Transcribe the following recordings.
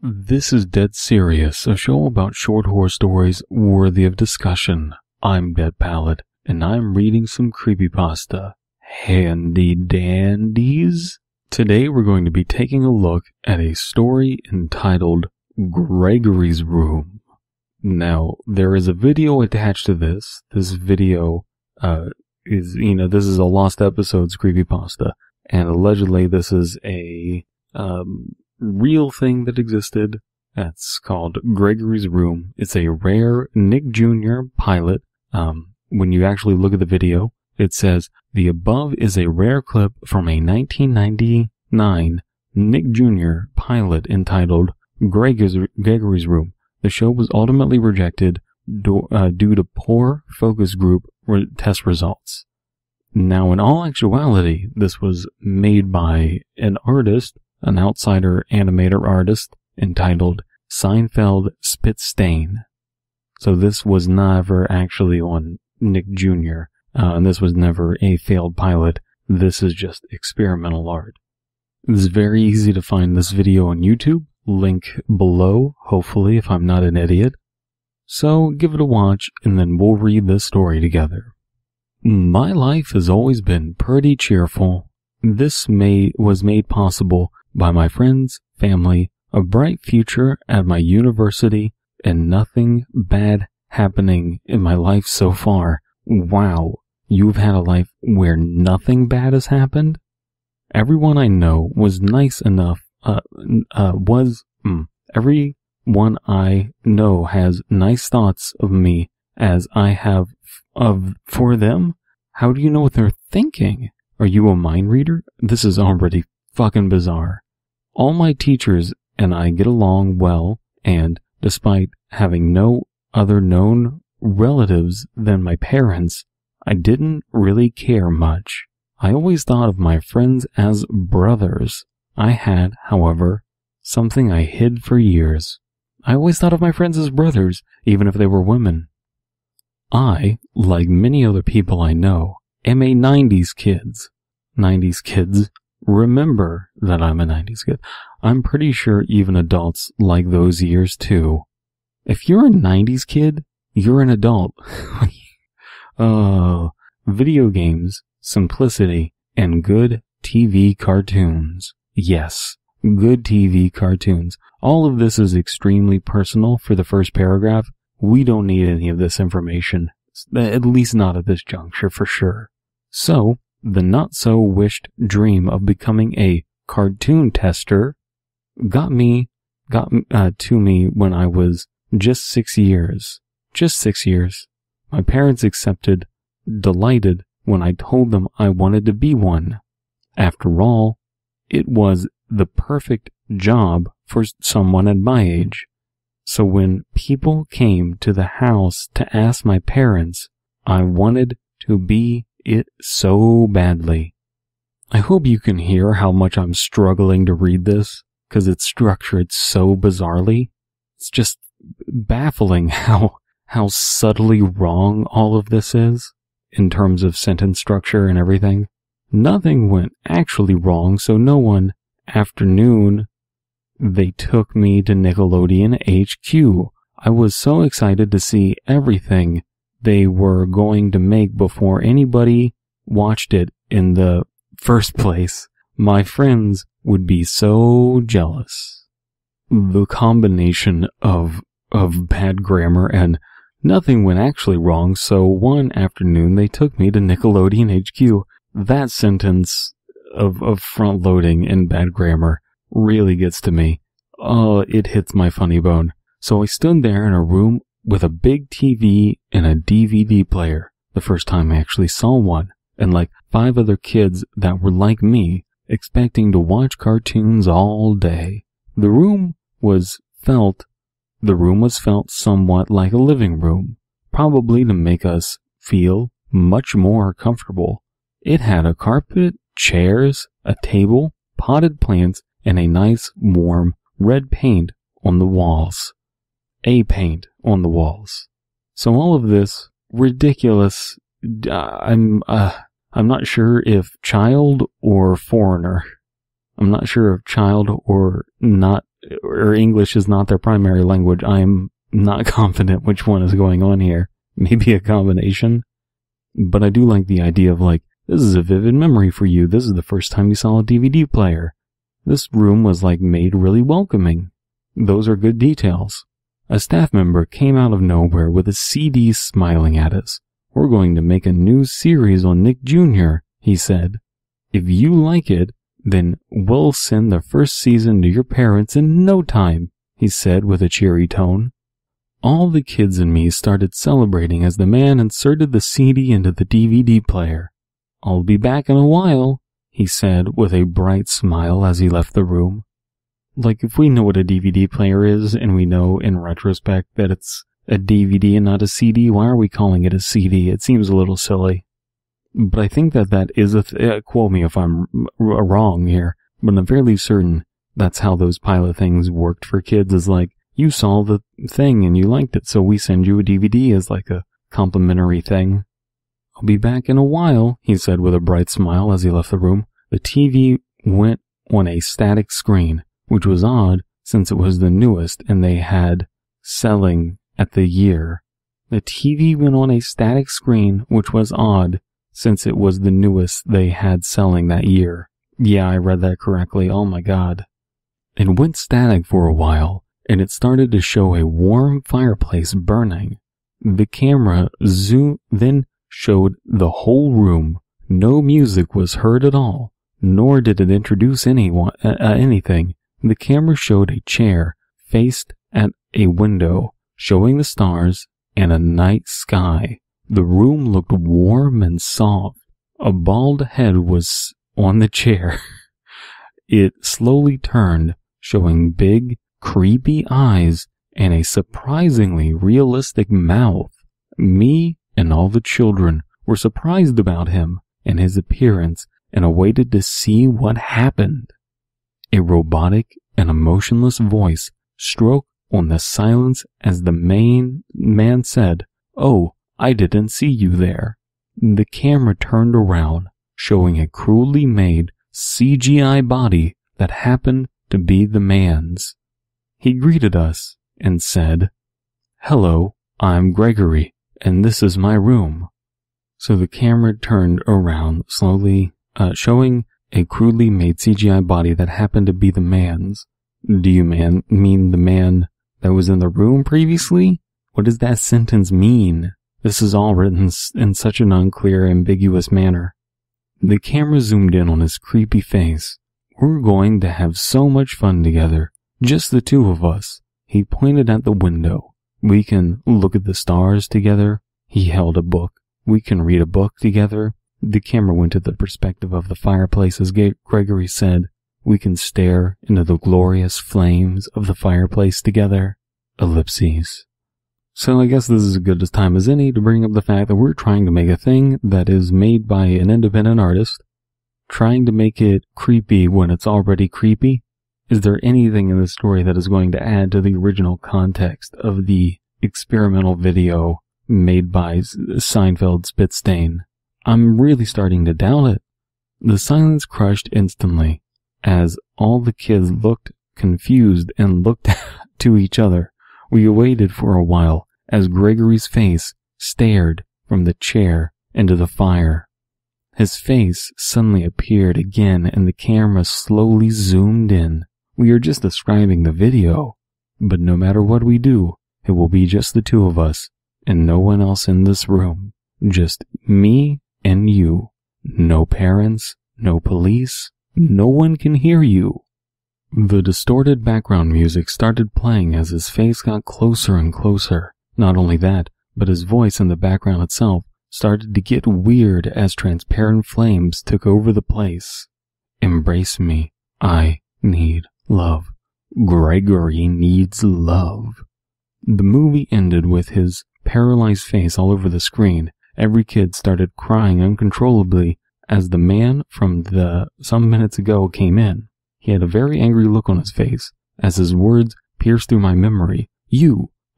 This is Dead Serious, a show about short horror stories worthy of discussion. I'm Dead Palette, and I'm reading some creepypasta. Handy dandies! Today we're going to be taking a look at a story entitled Gregory's Room. Now, there is a video attached to this. This video this is a Lost Episodes creepypasta, and allegedly this is a real thing that existed. That's called Gregory's Room. It's a rare Nick Jr. pilot. When you actually look at the video, it says, the above is a rare clip from a 1999 Nick Jr. pilot entitled Gregory's Room. The show was ultimately rejected due to poor focus group test results. Now, in all actuality, this was made by an artist, an outsider animator artist entitled Seinfeld Spitstain. So this was never actually on Nick Jr., and this was never a failed pilot. This is just experimental art. It's very easy to find this video on YouTube. Link below, hopefully, if I'm not an idiot. So give it a watch, and then we'll read this story together. My life has always been pretty cheerful. This was made possible by my friends, family, a bright future at my university, and nothing bad happening in my life so far. Wow, you've had a life where nothing bad has happened? Everyone I know was nice enough, everyone I know has nice thoughts of me as I have for them. How do you know what they're thinking? Are you a mind reader? This is already fucking bizarre. All my teachers and I get along well, and despite having no other known relatives than my parents, I didn't really care much. I always thought of my friends as brothers. I had, however, something I hid for years. I always thought of my friends as brothers, even if they were women. I, like many other people I know, am a 90s kid. 90s kids remember that I'm a 90s kid. I'm pretty sure even adults like those years too. If you're a 90s kid, you're an adult. Video games, simplicity, and good TV cartoons. Yes, good TV cartoons. All of this is extremely personal for the first paragraph. We don't need any of this information, at least not at this juncture for sure. So, the not-so-wished dream of becoming a cartoon tester got to me when I was just 6 years. Just 6 years. My parents accepted, delighted, when I told them I wanted to be one. After all, it was the perfect job for someone at my age. So when people came to the house to ask my parents, I wanted to be it so badly. I hope you can hear how much I'm struggling to read this, because it's structured so bizarrely. It's just baffling how subtly wrong all of this is, in terms of sentence structure and everything. Nothing went actually wrong, so one afternoon they took me to Nickelodeon HQ. I was so excited to see everything they were going to make before anybody watched it in the first place. My friends would be so jealous. The combination of bad grammar and nothing went actually wrong, so one afternoon they took me to Nickelodeon HQ. That sentence of front-loading and bad grammar really gets to me. Oh, it hits my funny bone. So I stood there in a room with a big TV and a DVD player, the first time I actually saw one, and like 5 other kids that were like me, expecting to watch cartoons all day. The room was felt somewhat like a living room, probably to make us feel much more comfortable. It had a carpet, chairs, a table, potted plants, and a nice, warm, red paint on the walls. So all of this ridiculous, I'm not sure if child or foreigner. I'm not sure if child or not or English is not their primary language. I'm not confident which one is going on here. Maybe a combination. But I do like the idea of like, this is a vivid memory for you. This is the first time you saw a DVD player. This room was like made really welcoming. Those are good details. A staff member came out of nowhere with a CD smiling at us. We're going to make a new series on Nick Jr., he said. If you like it, then we'll send the first season to your parents in no time, he said with a cheery tone. All the kids and me started celebrating as the man inserted the CD into the DVD player. I'll be back in a while, he said with a bright smile as he left the room. Like, if we know what a DVD player is, and we know in retrospect that it's a DVD and not a CD, why are we calling it a CD? It seems a little silly. But I think that is quote me if I'm wrong here, but I'm fairly certain that's how those pilot things worked for kids, is like, you saw the thing and you liked it, so we send you a DVD as like a complimentary thing. I'll be back in a while, he said with a bright smile as he left the room. The TV went on a static screen, which was odd since it was the newest and they had selling at the year. The TV went on a static screen, which was odd since it was the newest they had selling that year. Yeah, I read that correctly. Oh my god. It went static for a while, and it started to show a warm fireplace burning. The camera then showed the whole room. No music was heard at all, nor did it introduce anything. The camera showed a chair faced at a window, showing the stars and a night sky. The room looked warm and soft. A bald head was on the chair. It slowly turned, showing big, creepy eyes and a surprisingly realistic mouth. Me and all the children were surprised about him and his appearance and awaited to see what happened. A robotic and emotionless voice struck on the silence as the main man said, "Oh, I didn't see you there." The camera turned around, showing a crudely made CGI body that happened to be the man's. He greeted us and said, "Hello, I'm Gregory, and this is my room." So the camera turned around slowly, showing a crudely made CGI body that happened to be the man's. Do you mean the man that was in the room previously? What does that sentence mean? This is all written in such an unclear, ambiguous manner. The camera zoomed in on his creepy face. We're going to have so much fun together. Just the two of us. He pointed at the window. We can look at the stars together. He held a book. We can read a book together. The camera went to the perspective of the fireplace as Gregory said, "We can stare into the glorious flames of the fireplace together." Ellipses. So I guess this is as good a time as any to bring up the fact that we're trying to make a thing that is made by an independent artist, trying to make it creepy when it's already creepy. Is there anything in the story that is going to add to the original context of the experimental video made by Seinfeld Spitstain? I'm really starting to doubt it. The silence crushed instantly as all the kids looked confused and looked to each other. We waited for a while as Gregory's face stared from the chair into the fire. His face suddenly appeared again and the camera slowly zoomed in. We are just describing the video, but no matter what we do, it will be just the two of us and no one else in this room. Just me and you. No parents, no police, no one can hear you. The distorted background music started playing as his face got closer and closer. Not only that, but his voice in the background itself started to get weird as transparent flames took over the place. Embrace me. I need love. Gregory needs love. The movie ended with his paralyzed face all over the screen. Every kid started crying uncontrollably as the man from some minutes ago came in. He had a very angry look on his face as his words pierced through my memory.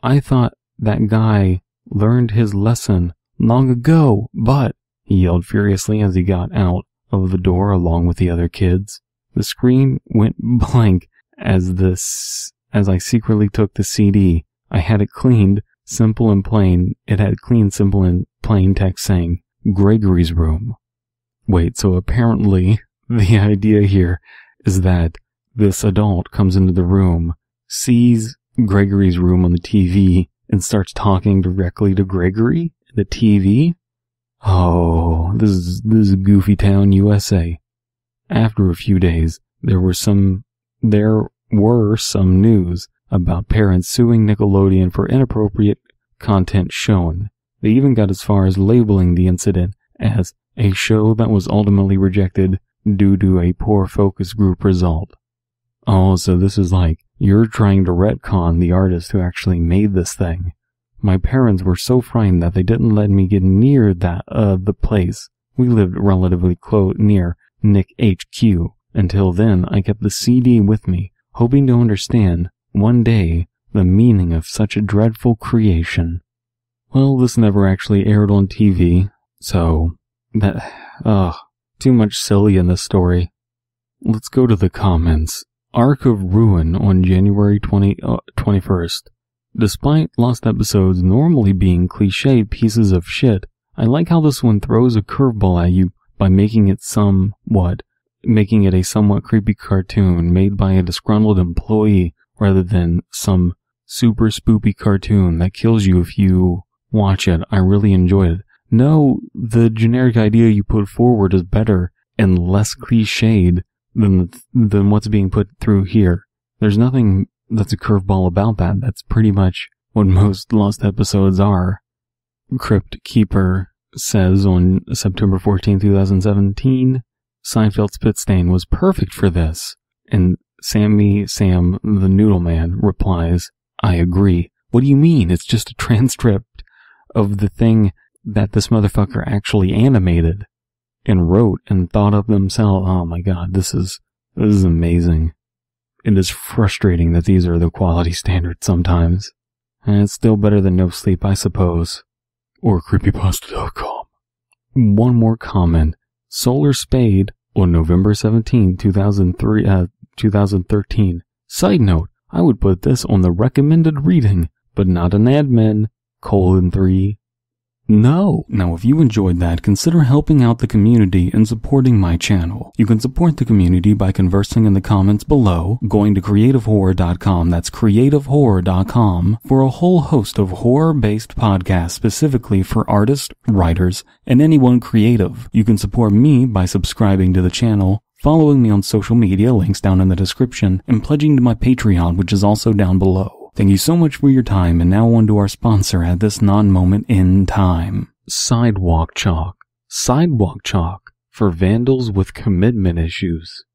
I thought that guy learned his lesson long ago, but, he yelled furiously as he got out of the door along with the other kids. The screen went blank as I secretly took the CD, I had it cleaned, simple and plain. It had clean, simple and plain text saying, Gregory's room. Wait, so apparently the idea here is that this adult comes into the room, sees Gregory's room on the TV, and starts talking directly to Gregory, the TV? Oh, this is Goofy Town, USA. After a few days, there were some news about parents suing Nickelodeon for inappropriate content shown. They even got as far as labeling the incident as a show that was ultimately rejected due to a poor focus group result. Oh, so this is like, you're trying to retcon the artist who actually made this thing. My parents were so frightened that they didn't let me get near the place. We lived relatively near Nick HQ. Until then, I kept the CD with me, hoping to understand, one day, the meaning of such a dreadful creation. Well, this never actually aired on TV, so too much silly in this story. Let's go to the comments. Arc of Ruin on January 21st. Despite lost episodes normally being cliched pieces of shit, I like how this one throws a curveball at you by making it a somewhat creepy cartoon made by a disgruntled employee rather than some super spoopy cartoon that kills you if you watch it. I really enjoyed it. No, the generic idea you put forward is better and less cliched than what's being put through here. There's nothing that's a curveball about that. That's pretty much what most lost episodes are. Crypt Keeper says on September 14, 2017, Seinfeld's pit stain was perfect for this. And Sam the Noodle Man replies, I agree. What do you mean? It's just a transcript of the thing that this motherfucker actually animated and wrote and thought of themselves. Oh my god, this is amazing. It is frustrating that these are the quality standards sometimes. And it's still better than No Sleep, I suppose. Or Creepypasta.com. One more comment. Solar Spade on November 17, 2013. Side note, I would put this on the recommended reading, but not an admin, :3. No. Now, if you enjoyed that, consider helping out the community and supporting my channel. You can support the community by conversing in the comments below, going to creativehorror.com, that's creativehorror.com, for a whole host of horror-based podcasts specifically for artists, writers, and anyone creative. You can support me by subscribing to the channel, following me on social media, links down in the description, and pledging to my Patreon, which is also down below. Thank you so much for your time, and now on to our sponsor at this non-moment in time. Sidewalk Chalk. Sidewalk Chalk for vandals with commitment issues.